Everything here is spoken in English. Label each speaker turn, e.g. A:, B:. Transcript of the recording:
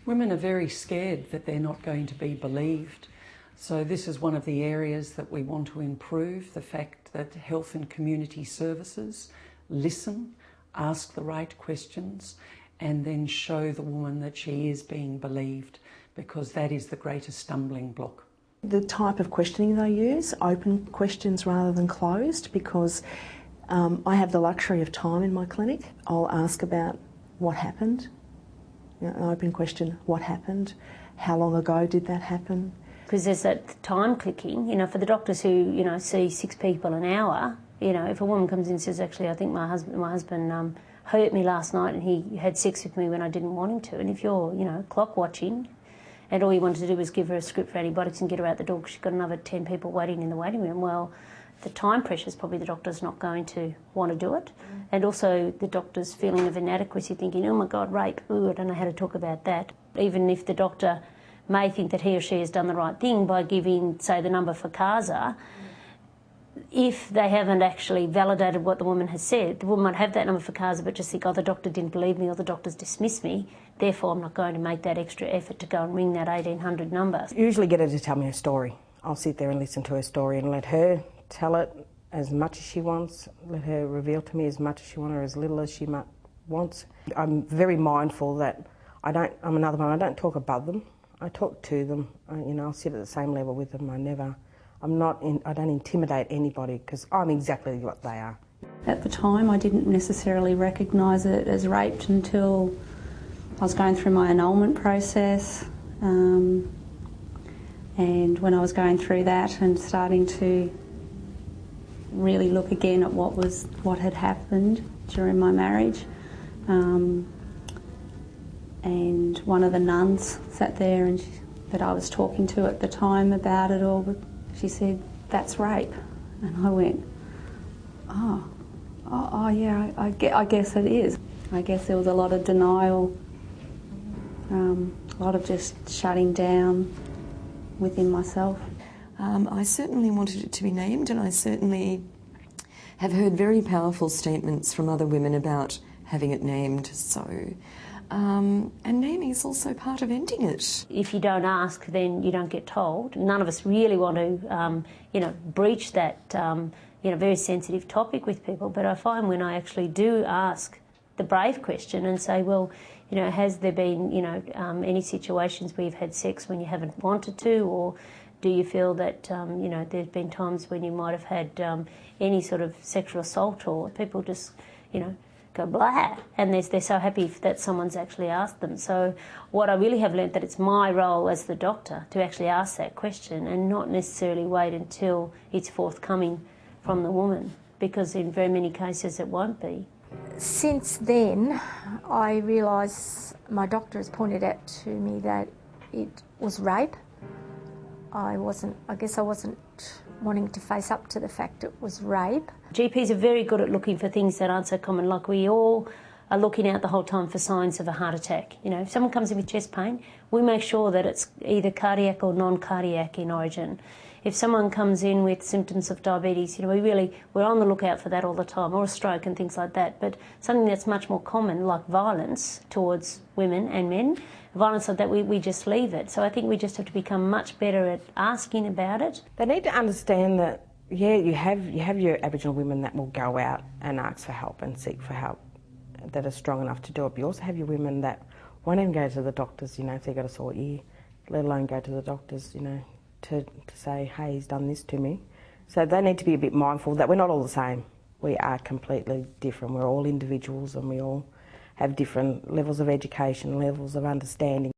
A: Women are very scared that they're not going to be believed. So this is one of the areas that we want to improve, the fact that health and community services listen, ask the right questions, and then show the woman that she is being believed, because that is the greatest stumbling block.
B: The type of questioning they use, open questions rather than closed, because I have the luxury of time in my clinic. I'll ask about what happened, an open question, what happened, how long ago did that happen?
C: Because there's that time clicking, for the doctors who, see 6 people an hour, if a woman comes in and says, actually, I think my husband hurt me last night and he had sex with me when I didn't want him to, and if you're, clock watching, and all you wanted to do was give her a script for antibiotics and get her out the door because she's got another 10 people waiting in the waiting room, well, the time pressure is probably the doctor's not going to want to do it. And also the doctor's feeling of inadequacy, thinking, oh my God, rape, ooh, I don't know how to talk about that. Even if the doctor may think that he or she has done the right thing by giving, say, the number for CASA, if they haven't actually validated what the woman has said, the woman might have that number for CASA but just think, oh, the doctor didn't believe me or the doctor's dismissed me, therefore I'm not going to make that extra effort to go and ring that 1800 number.
D: Usually get her to tell me her story. I'll sit there and listen to her story and let her tell it as much as she wants, let her reveal to me as much as she wants or as little as she wants. I'm very mindful that I'm another one, I don't talk above them, I talk to them. I'll sit at the same level with them. I don't intimidate anybody because I'm exactly what they are.
E: At the time I didn't necessarily recognise it as raped until I was going through my annulment process, and when I was going through that and starting to really look again at what had happened during my marriage, and one of the nuns sat there and that I was talking to at the time about it all, she said, "That's rape," and I went, oh yeah, I guess it is. I guess there was a lot of denial, a lot of just shutting down within myself.
F: I certainly wanted it to be named, and I certainly have heard very powerful statements from other women about having it named. And naming is also part of ending it.
C: If you don't ask, then you don't get told. None of us really want to, breach that, very sensitive topic with people. But I find when I actually do ask the brave question and say, well, has there been, any situations where you've had sex when you haven't wanted to, or do you feel that, there's been times when you might have had any sort of sexual assault, or people just, go blah, and they're so happy that someone's actually asked them. So what I really have learnt, that it's my role as the doctor to actually ask that question and not necessarily wait until it's forthcoming from the woman, because in very many cases it won't be.
G: Since then, I realise my doctor has pointed out to me that it was rape. I guess I wasn't wanting to face up to the fact it was rape.
C: GPs are very good at looking for things that aren't so common, like we all are looking out the whole time for signs of a heart attack. If someone comes in with chest pain, we make sure that it's either cardiac or non-cardiac in origin. If someone comes in with symptoms of diabetes, we're on the lookout for that all the time, or a stroke and things like that. But something that's much more common, like violence towards women and men, violence like that, we just leave it. So I think we just have to become much better at asking about it.
D: They need to understand that, yeah, you have your Aboriginal women that will go out and ask for help and seek for help, that are strong enough to do it. But you also have your women that won't even go to the doctors, if they've got a sore ear, let alone go to the doctors, to say, hey, he's done this to me. So they need to be a bit mindful that we're not all the same. We are completely different. We're all individuals and we all have different levels of education, levels of understanding.